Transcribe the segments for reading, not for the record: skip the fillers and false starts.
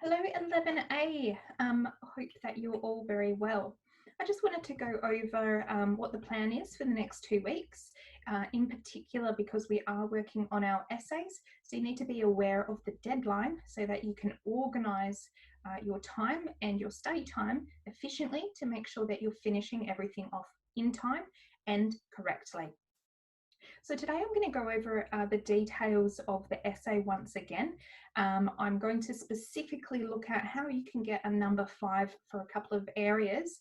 Hello 11A, hope that you're all very well. I just wanted to go over what the plan is for the next 2 weeks, in particular because we are working on our essays, so you need to be aware of the deadline so that you can organise your time and your study time efficiently to make sure that you're finishing everything off in time and correctly. So today I'm going to go over the details of the essay once again. I'm going to specifically look at how you can get a number 5 for a couple of areas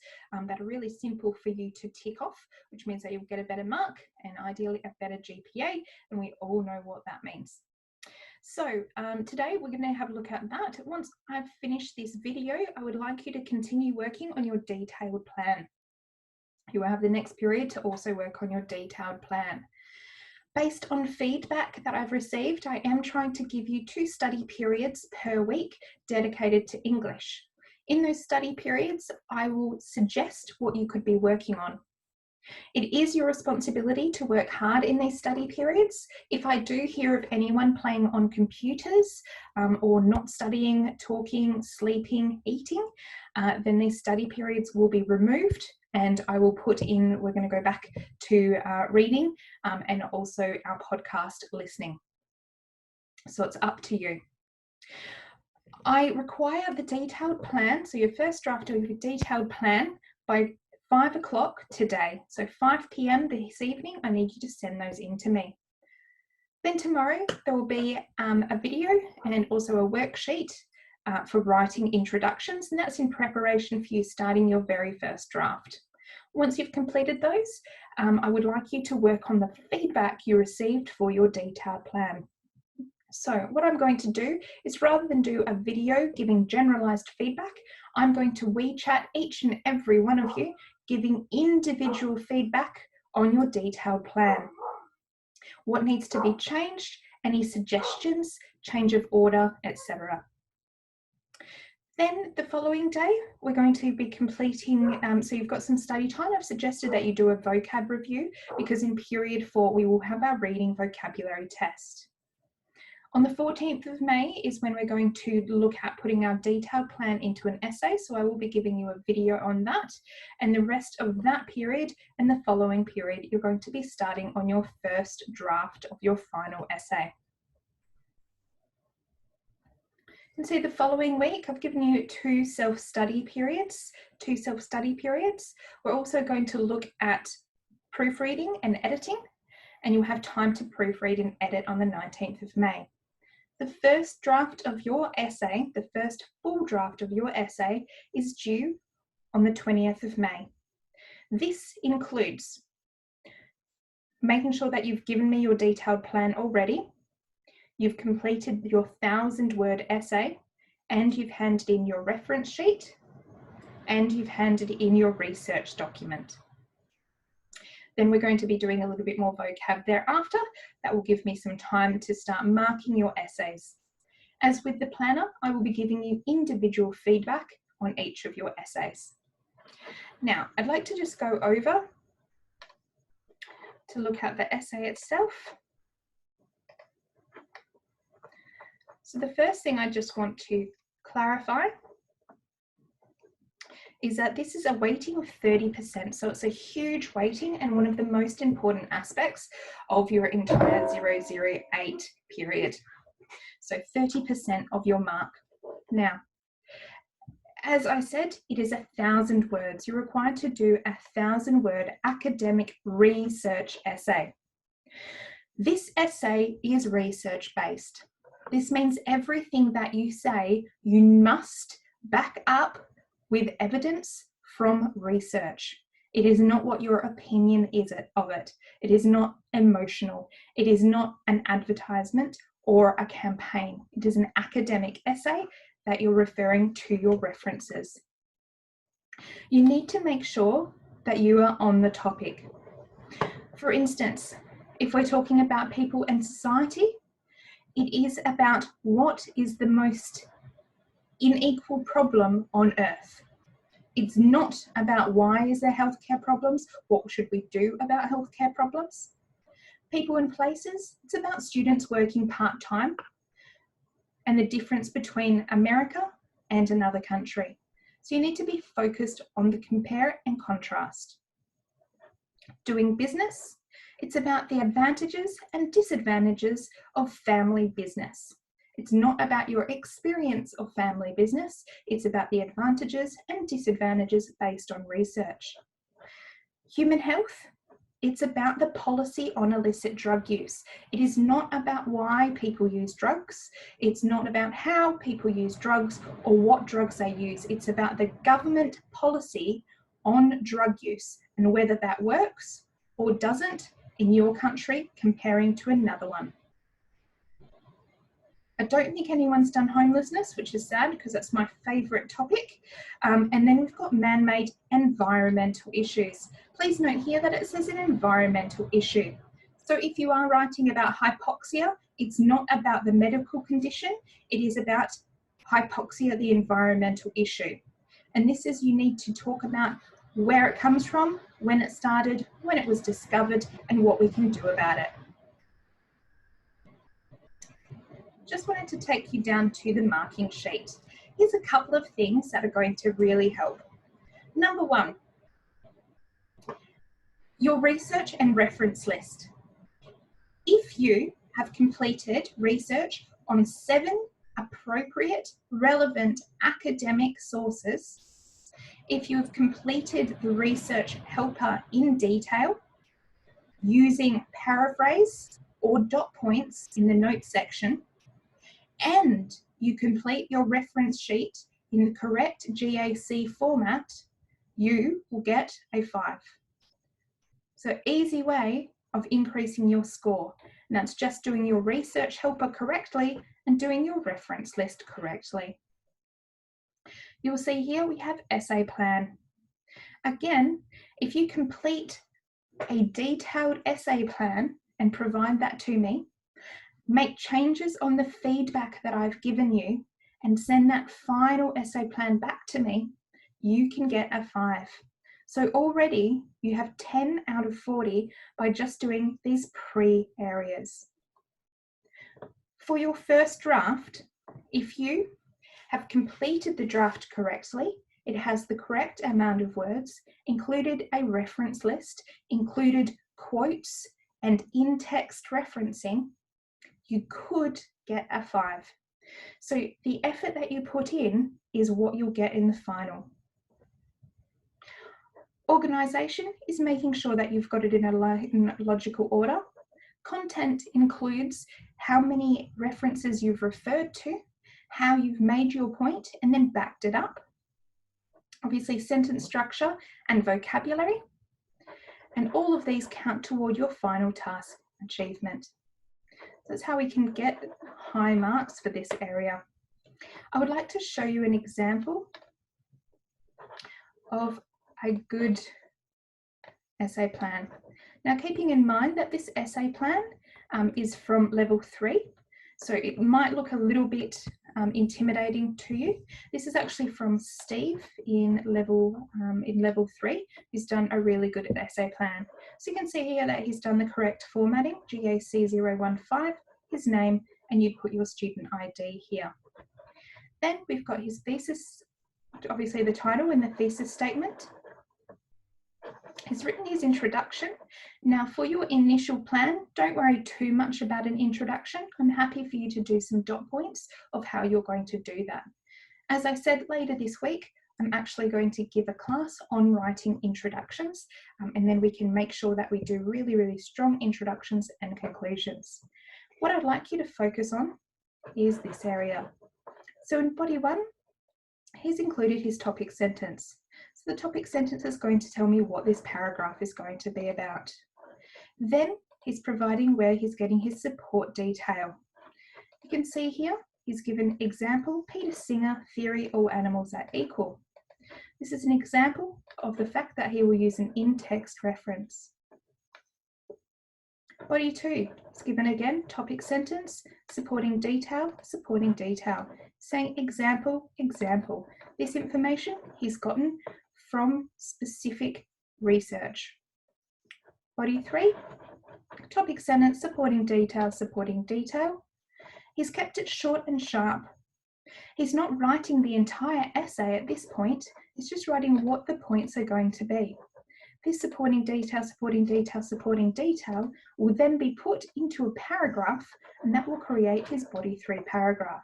that are really simple for you to tick off, which means that you'll get a better mark and ideally a better GPA, and we all know what that means. So today we're going to have a look at that. Once I've finished this video, I would like you to continue working on your detailed plan. You will have the next period to also work on your detailed plan. Based on feedback that I've received, I am trying to give you 2 study periods per week dedicated to English. In those study periods, I will suggest what you could be working on. It is your responsibility to work hard in these study periods. If I do hear of anyone playing on computers or not studying, talking, sleeping, eating, then these study periods will be removed, and I will put in, we're going to go back to reading and also our podcast listening. So it's up to you. I require the detailed plan, so your first draft of your detailed plan by 5 o'clock today. So 5 p.m. this evening, I need you to send those in to me. Then tomorrow there will be a video and also a worksheet for writing introductions, and that's in preparation for you starting your very first draft. Once you've completed those, I would like you to work on the feedback you received for your detailed plan. So what I'm going to do is, rather than do a video giving generalized feedback, I'm going to WeChat each and every one of you, giving individual feedback on your detailed plan. What needs to be changed, any suggestions, change of order, etc. Then the following day, we're going to be completing, so you've got some study time. I've suggested that you do a vocab review because in period 4, we will have our reading vocabulary test. On the 14th of May is when we're going to look at putting our detailed plan into an essay. So I will be giving you a video on that. And the rest of that period and the following period, you're going to be starting on your first draft of your final essay. And so the following week, I've given you 2 self-study periods. We're also going to look at proofreading and editing, and you'll have time to proofread and edit on the 19th of May. The first draft of your essay, the first full draft of your essay, is due on the 20th of May. This includes making sure that you've given me your detailed plan already, you've completed your 1,000-word essay, and you've handed in your reference sheet, and you've handed in your research document. Then we're going to be doing a little bit more vocab thereafter. That will give me some time to start marking your essays. As with the planner, I will be giving you individual feedback on each of your essays. Now, I'd like to just go over to look at the essay itself. So the first thing I just want to clarify is that this is a weighting of 30%. So it's a huge weighting and one of the most important aspects of your entire 008 period. So 30% of your mark. Now, as I said, it is 1,000 words. You're required to do a 1,000-word academic research essay. This essay is research-based. This means everything that you say, you must back up with evidence from research. It is not what your opinion is of it. It is not emotional. It is not an advertisement or a campaign. It is an academic essay that you're referring to your references. You need to make sure that you are on the topic. For instance, if we're talking about people and society, it is about what is the most unequal problem on earth. It's not about why is there healthcare problems, what should we do about healthcare problems. People and places, it's about students working part-time and the difference between America and another country. So you need to be focused on the compare and contrast. Doing business, it's about the advantages and disadvantages of family business. It's not about your experience of family business, it's about the advantages and disadvantages based on research. Human health, it's about the policy on illicit drug use. It is not about why people use drugs. It's not about how people use drugs or what drugs they use. It's about the government policy on drug use and whether that works or doesn't in your country comparing to another one. I don't think anyone's done homelessness, which is sad because that's my favourite topic. And then we've got man-made environmental issues. Please note here that it says an environmental issue. So if you are writing about hypoxia, it's not about the medical condition, it is about hypoxia, the environmental issue. And this is, you need to talk about where it comes from, when it started, when it was discovered, and what we can do about it. Just wanted to take you down to the marking sheet. Here's a couple of things that are going to really help. Number one, your research and reference list. If you have completed research on 7 appropriate, relevant academic sources, if you have completed the research helper in detail, using paraphrase or dot points in the notes section, and you complete your reference sheet in the correct GAC format, you will get a 5. So easy way of increasing your score. And that's just doing your research helper correctly and doing your reference list correctly. You'll see here we have essay plan. Again, if you complete a detailed essay plan and provide that to me, make changes on the feedback that I've given you and send that final essay plan back to me, you can get a 5. So already you have 10 out of 40 by just doing these pre-areas. For your first draft, if you have completed the draft correctly, it has the correct amount of words, included a reference list, included quotes and in-text referencing, you could get a 5. So the effort that you put in is what you'll get in the final. Organisation is making sure that you've got it in a logical order. Content includes how many references you've referred to, how you've made your point and then backed it up. Obviously, sentence structure and vocabulary. And all of these count toward your final task achievement. That's how we can get high marks for this area. I would like to show you an example of a good essay plan. Now, keeping in mind that this essay plan is from level 3, so it might look a little bit intimidating to you. This is actually from Steve in level 3, who's done a really good essay plan. So you can see here that he's done the correct formatting, GAC 015, his name, and you put your student ID here. Then we've got his thesis, obviously the title and the thesis statement. He's written his introduction. Now for your initial plan, don't worry too much about an introduction. I'm happy for you to do some dot points of how you're going to do that. As I said, later this week, I'm actually going to give a class on writing introductions, and then we can make sure that we do really, really strong introductions and conclusions. What I'd like you to focus on is this area. So in body 1, he's included his topic sentence. So the topic sentence is going to tell me what this paragraph is going to be about. Then he's providing where he's getting his support detail. You can see here, he's given example, Peter Singer, theory, all animals are equal. This is an example of the fact that he will use an in-text reference. Body 2 is given again, topic sentence, supporting detail, saying example, example. This information he's gotten from specific research. Body 3, topic sentence, supporting detail. He's kept it short and sharp. He's not writing the entire essay at this point, he's just writing what the points are going to be. This supporting detail, supporting detail, supporting detail will then be put into a paragraph, and that will create his body 3 paragraph.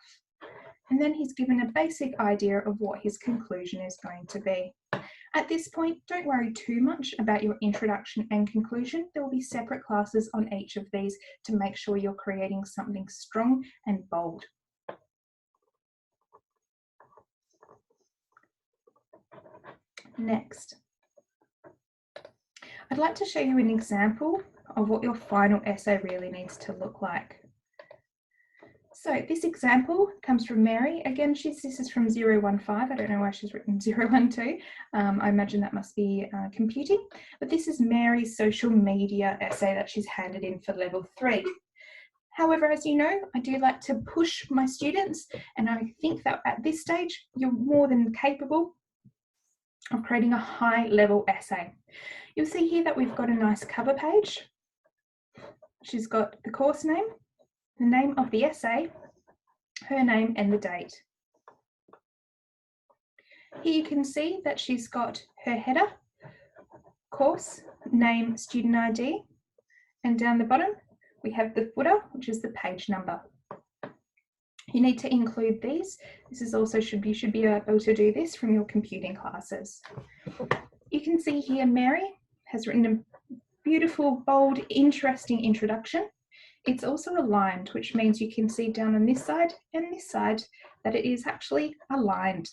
And then he's given a basic idea of what his conclusion is going to be. At this point, don't worry too much about your introduction and conclusion. There will be separate classes on each of these to make sure you're creating something strong and bold. Next, I'd like to show you an example of what your final essay really needs to look like. So this example comes from Mary. Again, this is from 015. I don't know why she's written 012. I imagine that must be computing. But this is Mary's social media essay that she's handed in for level 3. However, as you know, I do like to push my students, and I think that at this stage, you're more than capable of creating a high level essay. You'll see here that we've got a nice cover page. She's got the course name, the name of the essay, her name and the date. Here you can see that she's got her header, course, name, student ID, and down the bottom we have the footer, which is the page number. You need to include these. This is also you should be able to do this from your computing classes. You can see here Mary has written a beautiful, bold, interesting introduction. It's also aligned, which means you can see down on this side and this side that it is actually aligned.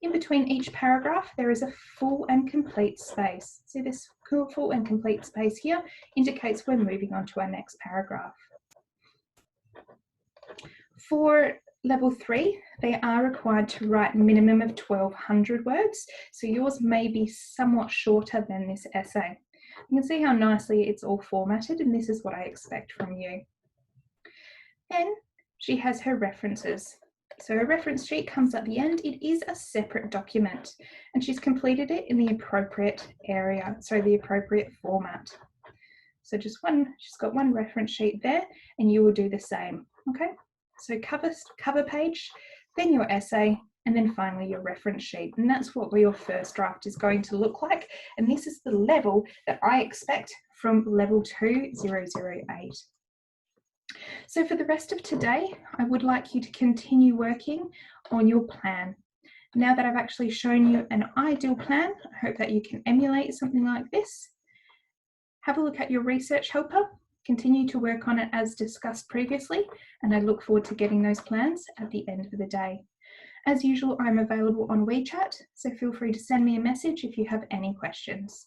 In between each paragraph, there is a full and complete space. See this full and complete space here indicates we're moving on to our next paragraph. For level 3, they are required to write a minimum of 1,200 words, so yours may be somewhat shorter than this essay. You can see how nicely it's all formatted, and this is what I expect from you. Then she has her references. So her reference sheet comes at the end. It is a separate document, and she's completed it in the appropriate area, so the appropriate format. So she's got one reference sheet there, and you will do the same, okay? So cover page, then your essay, and then finally your reference sheet. And that's what your first draft is going to look like. And this is the level that I expect from level 2008. So for the rest of today, I would like you to continue working on your plan. Now that I've actually shown you an ideal plan, I hope that you can emulate something like this. Have a look at your research helper. Continue to work on it as discussed previously, and I look forward to getting those plans at the end of the day. As usual, I'm available on WeChat, so feel free to send me a message if you have any questions.